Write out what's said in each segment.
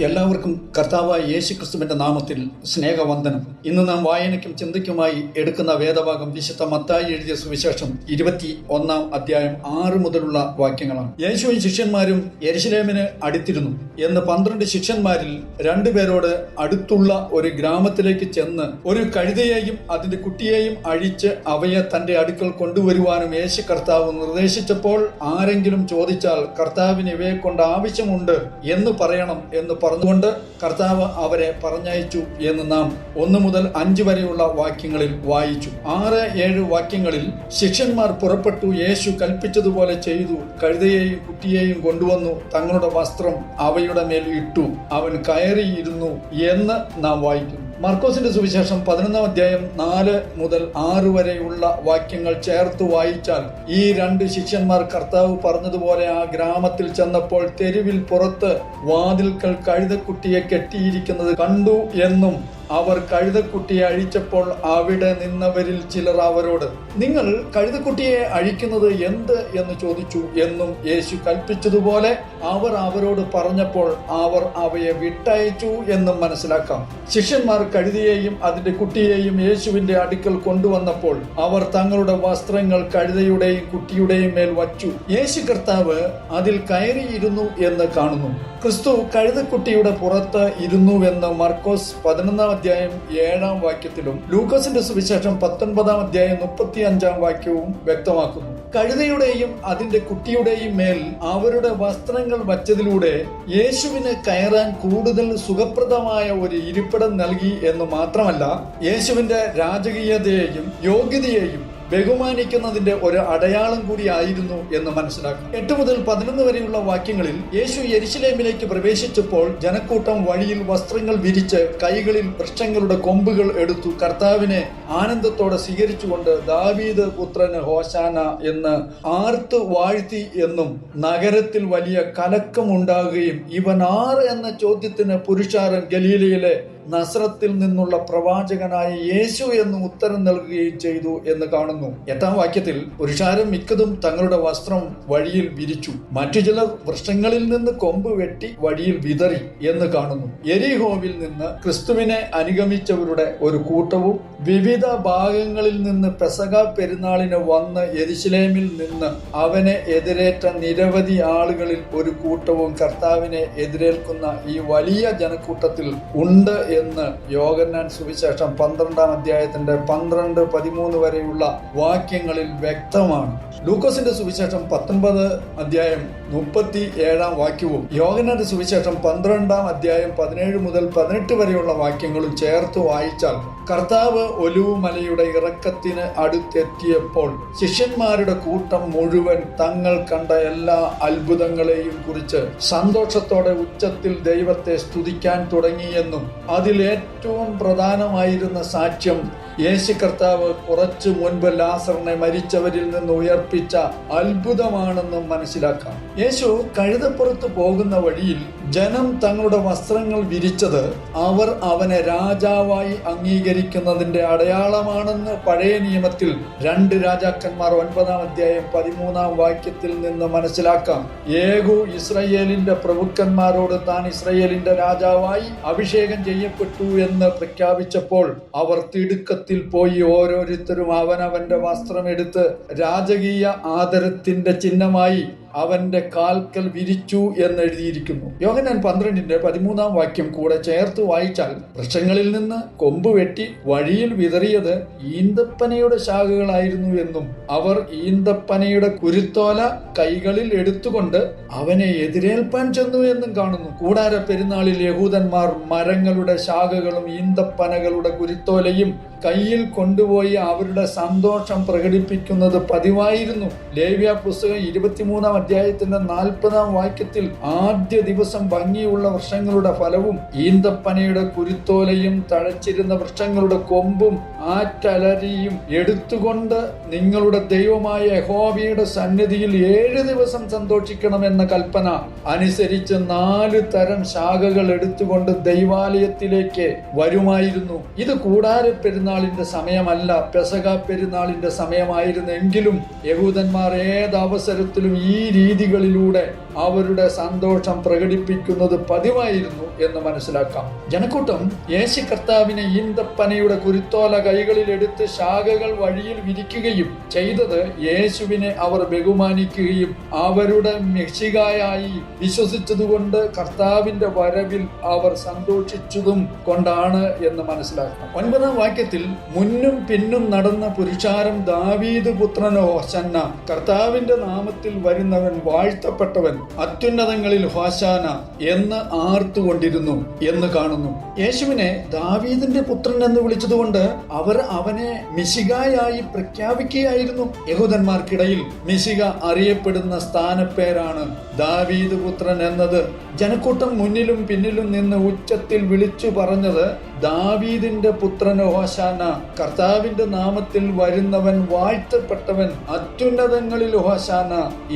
എല്ലാവർക്കും കർത്താവായ യേശുക്രിസ്തുവിന്റെ നാമത്തിൽ സ്നേഹവന്ദനം. ഇന്ന് നാം വായനയ്ക്കും ചിന്തയ്ക്കുമായി എടുക്കുന്ന വേദഭാഗം വിശുദ്ധ മത്തായി എഴുതിയ സുവിശേഷം 21 അധ്യായം 6 മുതലുള്ള വാക്യങ്ങളാണ്. യേശുവും ശിഷ്യന്മാരും യെരുശലേമിന് അടുത്തിരുന്നു എന്ന് 12 ശിഷ്യന്മാരിൽ 2 പേരോട് അടുത്തുള്ള ഒരു ഗ്രാമത്തിലേക്ക് ചെന്ന് ഒരു കഴുതയെയും അതിന്റെ കുട്ടിയെയും അഴിച്ച് അവയെ തന്റെ അടുക്കൽ കൊണ്ടുവരുവാനും യേശു കർത്താവ് നിർദ്ദേശിച്ചപ്പോൾ, ആരെങ്കിലും ചോദിച്ചാൽ കർത്താവിന് ഇവയെ കൊണ്ട് ആവശ്യമുണ്ട് എന്ന് പറയണം എന്ന് പറഞ്ഞുകൊണ്ട് കർത്താവ് അവരെ പറഞ്ഞയച്ചു എന്ന് നാം 1 മുതൽ 5 വരെയുള്ള വാക്യങ്ങളിൽ വായിച്ചു. 6-7 വാക്യങ്ങളിൽ ശിഷ്യന്മാർ പുറപ്പെട്ടു, യേശു കൽപ്പിച്ചതുപോലെ ചെയ്തു, കഴുതയെയും കുട്ടിയെയും കൊണ്ടുവന്നു, തങ്ങളുടെ വസ്ത്രം അവയുടെ മേൽ ഇട്ടു, അവൻ കയറിയിരുന്നു എന്ന് നാം വായിക്കുന്നു. മർക്കോസിന്റെ സുവിശേഷം 11 അധ്യായം 4 മുതൽ 6 വരെയുള്ള വാക്യങ്ങൾ ചേർത്ത് വായിച്ചാൽ, ഈ 2 ശിഷ്യന്മാർ കർത്താവ് പറഞ്ഞതുപോലെ ആ ഗ്രാമത്തിൽ ചെന്നപ്പോൾ തെരുവിൽ പുറത്ത് വാതിൽക്കൽ കഴുതക്കുട്ടിയെ കെട്ടിയിരിക്കുന്നത് കണ്ടു എന്നും അവർ കഴുതക്കുട്ടിയെ അഴിച്ചപ്പോൾ അവിടെ നിന്നവരിൽ ചിലർ അവരോട്, നിങ്ങൾ കഴുതക്കുട്ടിയെ അഴിക്കുന്നത് എന്ത് എന്ന് ചോദിച്ചു എന്നും യേശു കൽപ്പിച്ചതുപോലെ അവർ അവരോട് പറഞ്ഞപ്പോൾ അവർ അവയെ വിട്ടയച്ചു എന്നും മനസ്സിലാക്കാം. ശിഷ്യന്മാർ കഴുതയെയും അതിന്റെ കുട്ടിയെയും യേശുവിന്റെ അടുക്കൽ കൊണ്ടുവന്നപ്പോൾ അവർ തങ്ങളുടെ വസ്ത്രങ്ങൾ കഴുതയുടെയും കുട്ടിയുടെയും മേൽ വച്ചു. യേശു കർത്താവ് അതിൽ കയറിയിരുന്നു എന്ന് കാണുന്നു. ക്രിസ്തു കഴുതക്കുട്ടിയുടെ പുറത്ത് ഇരുന്നുവെന്ന് മർക്കോസ് 11 അധ്യായം 7 വാക്യത്തിലും ലൂക്കോസിന്റെ സുവിശേഷം 19 അധ്യായം 35 വാക്യവും വ്യക്തമാക്കുന്നു. കഴുതയുടെയും അതിന്റെ കുട്ടിയുടെയും മേൽ അവരുടെ വസ്ത്രങ്ങൾ വച്ചതിലൂടെ യേശുവിന് കയറാൻ കൂടുതൽ സുഖപ്രദമായ ഒരു ഇരിപ്പിടം നൽകി എന്ന് മാത്രമല്ല, യേശുവിന്റെ രാജകീയതയെയും യോഗ്യതയെയും ബഹുമാനിക്കുന്നതിന്റെ ഒരു അടയാളം കൂടി ആയിരുന്നു എന്ന് മനസ്സിലാക്കാം. 8 മുതൽ 11 വരെയുള്ള വാക്യങ്ങളിൽ യേശു യെരുശലേമിലേക്ക് പ്രവേശിച്ചപ്പോൾ ജനക്കൂട്ടം വഴിയിൽ വസ്ത്രങ്ങൾ വിരിച്ച് കൈകളിൽ വൃക്ഷങ്ങളുടെ കൊമ്പുകൾ എടുത്തു കർത്താവിനെ ആനന്ദത്തോടെ സ്വീകരിച്ചുകൊണ്ട് ദാവീദ് പുത്രന് ഹോശാന എന്ന് ആർത്തു വാഴ്ത്തി എന്നും നഗരത്തിൽ വലിയ കലക്കമുണ്ടാകുകയും ഇവൻ ആര് എന്ന ചോദ്യത്തിന് പുരുഷാരൻ ഗലീലയിലെ നസ്രത്തിൽ നിന്നുള്ള പ്രവാചകനായ യേശു എന്ന് ഉത്തരം നൽകുകയും ചെയ്തു എന്ന് കാണുന്നു. 8 വാക്യത്തിൽ പുരുഷാരം മിക്കതും തങ്ങളുടെ വസ്ത്രം വഴിയിൽ വിരിച്ചു, മറ്റു ചിലർ വൃക്ഷങ്ങളിൽ നിന്ന് കൊമ്പ് വെട്ടി വഴിയിൽ വിതറി എന്ന് കാണുന്നു. യെരിഹോവിൽ നിന്ന് ക്രിസ്തുവിനെ അനുഗമിച്ചവരുടെ ഒരു കൂട്ടവും വിവിധ ഭാഗങ്ങളിൽ നിന്ന് പെസഹ പെരുന്നാളിന് വന്ന് യെരുശലേമിൽ നിന്ന് അവനെ എതിരേറ്റ നിരവധി ആളുകളിൽ ഒരു കൂട്ടവും കർത്താവിനെ എതിരേൽക്കുന്ന ഈ വലിയ ജനക്കൂട്ടത്തിൽ ഉണ്ട് എന്ന് യോഹന്നാൻ സുവിശേഷം 12 അധ്യായത്തിന്റെ 12-13 വരെയുള്ള വാക്യങ്ങളിൽ വ്യക്തമാണ്. ലൂക്കോസിന്റെ സുവിശേഷം 19 അധ്യായം 37 വാക്യവും യോഹന്നാന്റെ സുവിശേഷം 12 അധ്യായം 17 മുതൽ 18 വരെയുള്ള വാക്യങ്ങളും ചേർത്ത് വായിച്ചാൽ, കർത്താവ് ഒലിവുമലയുടെ ഇറക്കത്തിന് അടുത്തെത്തിയപ്പോൾ ശിഷ്യന്മാരുടെ കൂട്ടം മുഴുവൻ തങ്ങൾ കണ്ട എല്ലാ അത്ഭുതങ്ങളെയും കുറിച്ച് സന്തോഷത്തോടെ ഉച്ചത്തിൽ ദൈവത്തെ സ്തുതിക്കാൻ തുടങ്ങിയെന്നും അതിലേറ്റവും പ്രധാനമായിരുന്ന സാക്ഷ്യം യേശു കർത്താവ് കുറച്ചു മുൻപ് ലാസറിനെ മരിച്ചവരിൽ നിന്ന് ഉയർപ്പിച്ച അത്ഭുതമാണെന്നും മനസ്സിലാക്കാം. യേശു കഴുതപ്പുറത്ത് പോകുന്ന വഴിയിൽ ജനം തങ്ങളുടെ വസ്ത്രങ്ങൾ വിരിച്ചത് അവർ അവനെ രാജാവായി അംഗീകരിക്കുന്നതിന്റെ അടയാളമാണെന്ന് പഴയ നിയമത്തിൽ 2 രാജാക്കന്മാർ 9 അധ്യായം 13 വാക്യത്തിൽ നിന്ന് മനസ്സിലാക്കാം. യേഹൂ ഇസ്രയേലിന്റെ പ്രഭുക്കന്മാരോട് താൻ ഇസ്രയേലിന്റെ രാജാവായി അഭിഷേകം ചെയ്യപ്പെട്ടു എന്ന് പ്രഖ്യാപിച്ചപ്പോൾ അവർ തിടുക്കത്തിൽ പോയി ഓരോരുത്തരും അവനവന്റെ വസ്ത്രം എടുത്ത് രാജകീയ ആദരത്തിന്റെ ചിഹ്നമായി അവന്റെ കാൽക്കൽ വിരിച്ചു എന്നെഴുതിയിരിക്കുന്നു. യോഹന്നാൻ 12:13 വാക്യം കൂടെ ചേർത്ത് വായിച്ചാൽ, വൃക്ഷങ്ങളിൽ നിന്ന് കൊമ്പ് വെട്ടി വഴിയിൽ വിതറിയത് ഈന്തപ്പനയുടെ ശാഖകളായിരുന്നു എന്നും അവർ ഈന്തപ്പനയുടെ കുരുത്തോല കൈകളിൽ എടുത്തുകൊണ്ട് അവനെ എതിരേൽപ്പാൻ ചെന്നു എന്നും കാണുന്നു. കൂടാര പെരുന്നാളിൽ യഹൂദന്മാർ മരങ്ങളുടെ ശാഖകളും ഈന്തപ്പനകളുടെ കുരുത്തോലയും കയ്യിൽ കൊണ്ടുപോയി അവരുടെ സന്തോഷം പ്രകടിപ്പിക്കുന്നത് പതിവായിരുന്നു. ലേവ്യ പുസ്തകം 23 അധ്യായത്തിന്റെ 40 വാക്യത്തിൽ ആദ്യ ദിവസം ഭംഗിയുള്ള വൃക്ഷങ്ങളുടെ ഫലവും ഈന്തപ്പനയുടെ കുരുത്തോലയും തഴച്ചിരുന്ന വൃക്ഷങ്ങളുടെ കൊമ്പും ആറ്റലരിയും എടുത്തുകൊണ്ട് നിങ്ങളുടെ ദൈവമായ യഹോവയുടെ സന്നിധിയിൽ 7 ദിവസം സന്തോഷിക്കണമെന്ന കൽപ്പന അനുസരിച്ച് 4 തരം ശാഖകൾ എടുത്തുകൊണ്ട് ദൈവാലയത്തിലേക്ക് വരുമായിരുന്നു. ഇത് കൂടാര പെരുന്നാളിന്റെ സമയമല്ല, പെസഹ പെരുന്നാളിന്റെ സമയമായിരുന്നെങ്കിലും യഹൂദന്മാർ ഏതവസരത്തിലും ഈ രീതികളിലൂടെ അവരുടെ സന്തോഷം പ്രകടിപ്പിക്കുന്നത് പതിവായിരുന്നു എന്ന് മനസ്സിലാക്കാം. ജനക്കൂട്ടം യേശു കർത്താവിനെ ഈന്തപ്പനയുടെ കുരുത്തോല കൈകളിൽ എടുത്ത് ശാഖകൾ വഴിയിൽ വിരിക്കുകയും ചെയ്തത് യേശുവിനെ അവർ ബഹുമാനിക്കുകയും അവരുടെ മെസ്സിഹായായി വിശ്വസിച്ചതുകൊണ്ട് കർത്താവിന്റെ വരവിൽ അവർ സന്തോഷിച്ചതും കൊണ്ടാണ് എന്ന് മനസ്സിലാക്കാം. 9 വാക്യത്തിൽ, മുന്നും പിന്നും നടന്ന പുരുഷാരം ദാവീദ് പുത്രനോ ഹോശന്ന, കർത്താവിന്റെ നാമത്തിൽ വരുന്നവൻ വാഴ്ത്തപ്പെട്ടവൻ, അത്യുന്നതങ്ങളിൽ ഹോശാന എന്ന് ആർത്തുകൊണ്ടിരുന്നു എന്ന് കാണുന്നു. യേശുവിനെ ദാവീദിന്റെ പുത്രൻ എന്ന് വിളിച്ചതുകൊണ്ട് അവർ അവനെ മിശിഹായായി പ്രഖ്യാപിക്കുകയായിരുന്നു. യഹൂദന്മാർക്കിടയിൽ മിശിഹ അറിയപ്പെടുന്ന സ്ഥാനപ്പേരാണ് ദാവീദ് പുത്രൻ എന്നത്. ജനക്കൂട്ടം മുന്നിലും പിന്നിലും നിന്ന് ഉച്ചത്തിൽ വിളിച്ചു പറഞ്ഞത് ദാവീദിന്റെ പുത്രന് ഹോശാന, കർത്താവിന്റെ നാമത്തിൽ വരുന്നവൻ വാഴ്ത്തപ്പെട്ടവൻ, അത്യുന്നതങ്ങളിൽ ഹോശാന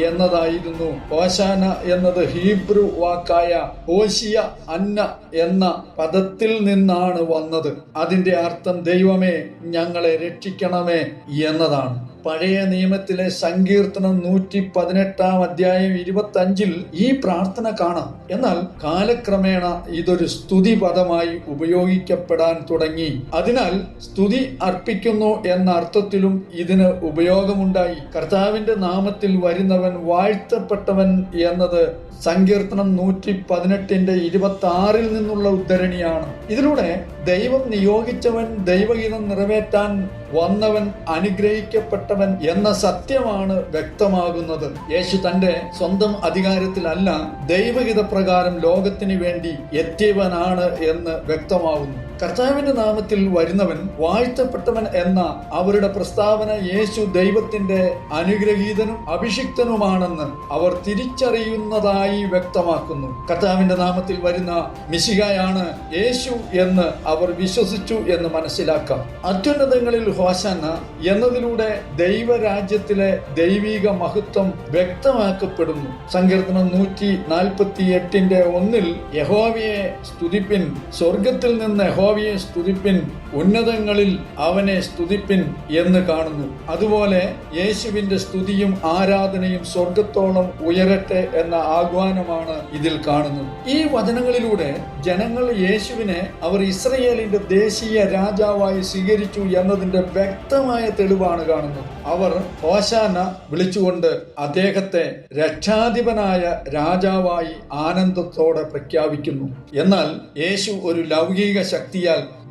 എന്നതായിരുന്നു. ഹോശാന എന്നത് ഹീബ്രു വാക്കായ ഹോശിയ അന്ന എന്ന പദത്തിൽ നിന്നാണ് വന്നത്. അതിന്റെ അർത്ഥം ദൈവമേ ഞങ്ങളെ രക്ഷിക്കണമേ എന്നതാണ്. പഴയ നിയമത്തിലെ സങ്കീർത്തനം 118 അധ്യായം 25 ഈ പ്രാർത്ഥന കാണാം. എന്നാൽ കാലക്രമേണ ഇതൊരു സ്തുതി പദമായി ഉപയോഗിക്കപ്പെടാൻ തുടങ്ങി. അതിനാൽ സ്തുതി അർപ്പിക്കുന്നു എന്ന അർത്ഥത്തിലും ഇതിന് ഉപയോഗമുണ്ടായി. കർത്താവിന്റെ നാമത്തിൽ വരുന്നവൻ വാഴ്ത്തപ്പെട്ടവൻ എന്നത് സങ്കീർത്തനം 118:26 നിന്നുള്ള ഉദ്ധരണിയാണ്. ഇതിലൂടെ ദൈവം നിയോഗിച്ചവൻ, ദൈവഹിതം നിറവേറ്റാൻ വന്നവൻ, അനുഗ്രഹിക്കപ്പെട്ടവൻ എന്ന സത്യമാണ് വ്യക്തമാകുന്നത്. യേശു തന്റെ സ്വന്തം അധികാരത്തിലല്ല, ദൈവഹിത പ്രകാരം ലോകത്തിന് വേണ്ടി എത്തിയവനാണ് എന്ന് വ്യക്തമാകുന്നു. കർത്താവിന്റെ നാമത്തിൽ വരുന്നവൻ വാഴ്ത്തപ്പെട്ടവൻ എന്ന അവരുടെ പ്രസ്താവന യേശു ദൈവത്തിന്റെ അനുഗ്രഹീതനും അഭിഷിക്തനുമാണെന്ന് അവർ തിരിച്ചറിയുന്നതായി വ്യക്തമാക്കുന്നു. കർത്താവിന്റെ നാമത്തിൽ വരുന്ന മിശിഹായാണ് യേശു എന്ന് അവർ വിശ്വസിച്ചു എന്ന് മനസ്സിലാക്കാം. അത്യുന്നതങ്ങളിൽ ഹോശാന എന്നതിലൂടെ ദൈവരാജ്യത്തിലെ ദൈവിക മഹത്വം വ്യക്തമാക്കപ്പെടുന്നു. സങ്കീർത്തനം 148:1 യഹോവയെ സ്തുതിപ്പിൻ, സ്വർഗത്തിൽ നിന്ന് യഹോവയെ സ്തുതിപ്പിൻ, ഉന്നതങ്ങളിൽ അവനെ സ്തുതിപ്പിൻ എന്ന് കാണുന്നു. അതുപോലെ യേശുവിന്റെ സ്തുതിയും ആരാധനയും സ്വർഗത്തോളം ഉയരട്ടെ എന്ന ആഹ്വാനമാണ് ഇതിൽ കാണുന്നത്. ഈ വചനങ്ങളിലൂടെ ജനങ്ങൾ യേശുവിനെ അവർ ഇസ്രയേലിന്റെ ദേശീയ രാജാവായി സ്വീകരിച്ചു എന്നതിന്റെ വ്യക്തമായ തെളിവാണ് കാണുന്നത്. അവർ ഹോശാന വിളിച്ചുകൊണ്ട് അദ്ദേഹത്തെ രക്ഷാധിപനായ രാജാവായി ആനന്ദത്തോടെ പ്രഖ്യാപിക്കുന്നു. എന്നാൽ യേശു ഒരു ലൗകിക ശക്തിയാൽ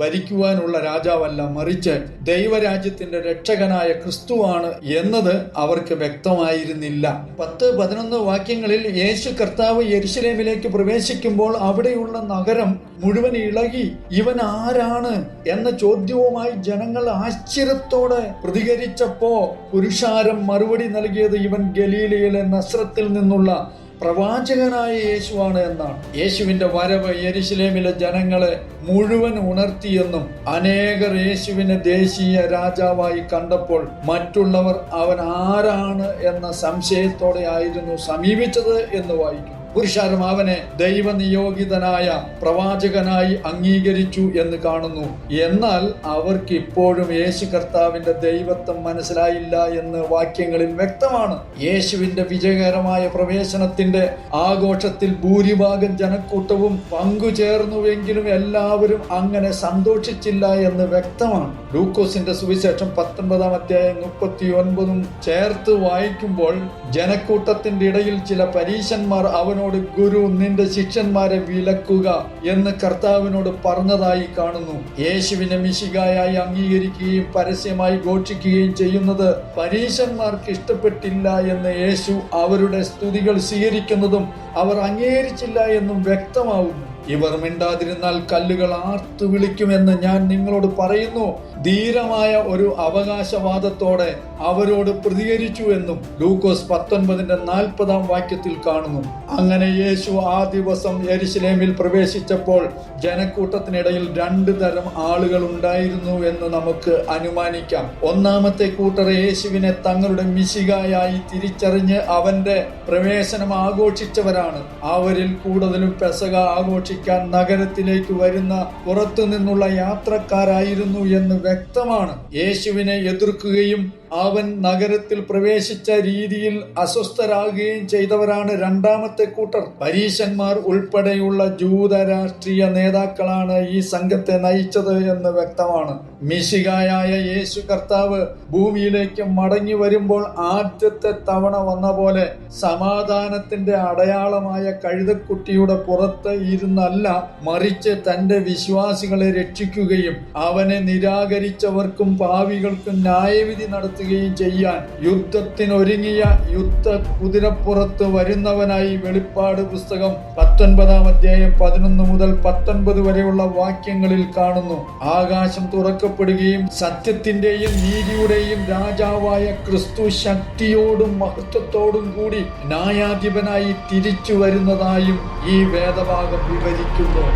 ഭരിക്കുവാനുള്ള രാജാവല്ല, മറിച്ച് ദൈവരാജ്യത്തിന്റെ രക്ഷകനായ ക്രിസ്തുവാണ് എന്നത് അവർക്ക് വ്യക്തമായിരുന്നില്ല. 10-11 വാക്യങ്ങളിൽ യേശു കർത്താവ് യെരുശലേമിലേക്ക് പ്രവേശിക്കുമ്പോൾ അവിടെയുള്ള നഗരം മുഴുവൻ ഇളകി. ഇവൻ ആരാണ് എന്ന ചോദ്യവുമായി ജനങ്ങൾ ആശ്ചര്യത്തോടെ പ്രതികരിച്ചപ്പോ പുരുഷാരം മറുപടി നൽകിയത് ഇവൻ ഗലീലയിലെ നസ്രത്തിൽ നിന്നുള്ള പ്രവാചകനായ യേശുവാണ് എന്നാണ്. യേശുവിന്റെ വരവ് യെരുശലേമിലെ ജനങ്ങളെ മുഴുവൻ ഉണർത്തിയെന്നും അനേകർ യേശുവിനെ ദേശീയ രാജാവായി കണ്ടപ്പോൾ മറ്റുള്ളവർ അവൻ ആരാണ് എന്ന സംശയത്തോടെ ആയിരുന്നു സമീപിച്ചത് എന്ന് വായിക്കുന്നു. പുരുഷാരം അവനെ ദൈവനിയോഗിതനായ പ്രവാചകനായി അംഗീകരിച്ചു എന്ന് കാണുന്നു. എന്നാൽ അവർക്ക് ഇപ്പോഴും യേശു കർത്താവിന്റെ ദൈവത്വം മനസ്സിലായില്ല എന്ന് വാക്യങ്ങളിൽ വ്യക്തമാണ്. യേശുവിന്റെ വിജയകരമായ പ്രവേശനത്തിന്റെ ആഘോഷത്തിൽ ഭൂരിഭാഗം ജനക്കൂട്ടവും പങ്കുചേർന്നുവെങ്കിലും എല്ലാവരും അങ്ങനെ സന്തോഷിച്ചില്ല എന്ന് വ്യക്തമാണ്. ലൂക്കോസിന്റെ സുവിശേഷം 19-ാം അധ്യായം 39 ചേർത്ത് വായിക്കുമ്പോൾ ജനക്കൂട്ടത്തിന്റെ ഇടയിൽ ചില പരീശന്മാർ അവനോട്, ഗുരു, നിന്റെ ശിഷ്യന്മാരെ വിലക്കുക എന്ന് കർത്താവിനോട് പറഞ്ഞതായി കാണുന്നു. യേശുവിനെ മിശിഹായായി അംഗീകരിക്കുകയും പരസ്യമായി ഘോഷിക്കുകയും ചെയ്യുന്നത് പരീശന്മാർക്ക് ഇഷ്ടപ്പെട്ടില്ല എന്ന് യേശു അവരുടെ സ്തുതികൾ സ്വീകരിക്കുന്നതും അവർ അംഗീകരിച്ചില്ല എന്നും വ്യക്തമാവുന്നു. ഇവർ മിണ്ടാതിരുന്നാൽ കല്ലുകൾ ആർത്തു വിളിക്കുമെന്ന് ഞാൻ നിങ്ങളോട് പറയുന്നു. ധീരമായ ഒരു അവകാശവാദത്തോടെ അവരോട് പ്രതികരിച്ചു എന്നും ലൂക്കോസ് 19-ന്റെ 40-ാം വാക്യത്തിൽ കാണുന്നു. അങ്ങനെ യേശു ആ ദിവസം യെരുശലേമിൽ പ്രവേശിച്ചപ്പോൾ ജനക്കൂട്ടത്തിനിടയിൽ 2 തരം ആളുകൾ ഉണ്ടായിരുന്നു എന്ന് നമുക്ക് അനുമാനിക്കാം. ഒന്നാമത്തെ കൂട്ടർ യേശുവിനെ തങ്ങളുടെ മിശിഹായായി തിരിച്ചറിഞ്ഞ് അവന്റെ പ്രവേശനം ആഘോഷിച്ചവരാണ്. അവരിൽ കൂടുതലും പെസഹ ആഘോഷിക്കാൻ നഗരത്തിലേക്ക് വരുന്ന പുറത്തു നിന്നുള്ള യാത്രക്കാരായിരുന്നു എന്ന് വ്യക്തമാണ്. യേശുവിനെ എതിർക്കുകയും അവൻ നഗരത്തിൽ പ്രവേശിച്ച രീതിയിൽ അസ്വസ്ഥരാകുകയും ചെയ്തവരാണ് രണ്ടാമത്തെ കൂട്ടർ. പരീശന്മാർ ഉൾപ്പെടെയുള്ള ജൂത രാഷ്ട്രീയ നേതാക്കളാണ് ഈ സംഘത്തെ നയിച്ചത് എന്ന് വ്യക്തമാണ്. മിശിഹായായ യേശു കർത്താവ് ഭൂമിയിലേക്ക് മടങ്ങി വരുമ്പോൾ ആദ്യത്തെ തവണ വന്ന പോലെ സമാധാനത്തിന്റെ അടയാളമായ കഴുതക്കുട്ടിയുടെ പുറത്ത് ഇരുന്നല്ല, മറിച്ച് തന്റെ വിശ്വാസികളെ രക്ഷിക്കുകയും അവനെ നിരാകരിച്ചവർക്കും പാപികൾക്കും ന്യായവിധി നടത്തുകയും ചെയ്യാൻ യുദ്ധത്തിനൊരുങ്ങിയ യുദ്ധ കുതിരപ്പുറത്ത് വരുന്നവനായി വെളിപ്പാട് പുസ്തകം 19-ാം അധ്യായം 11 മുതൽ 19 വരെയുള്ള വാക്യങ്ങളിൽ കാണുന്നു. ആകാശം തുറക്കപ്പെടുകയും സത്യത്തിന്റെയും നീതിയുടെയും രാജാവായ ക്രിസ്തു ശക്തിയോടും മഹത്വത്തോടും കൂടി ന്യായാധിപനായി തിരിച്ചു വരുന്നതായും ഈ വേദഭാഗം വിവരിക്കുന്നു.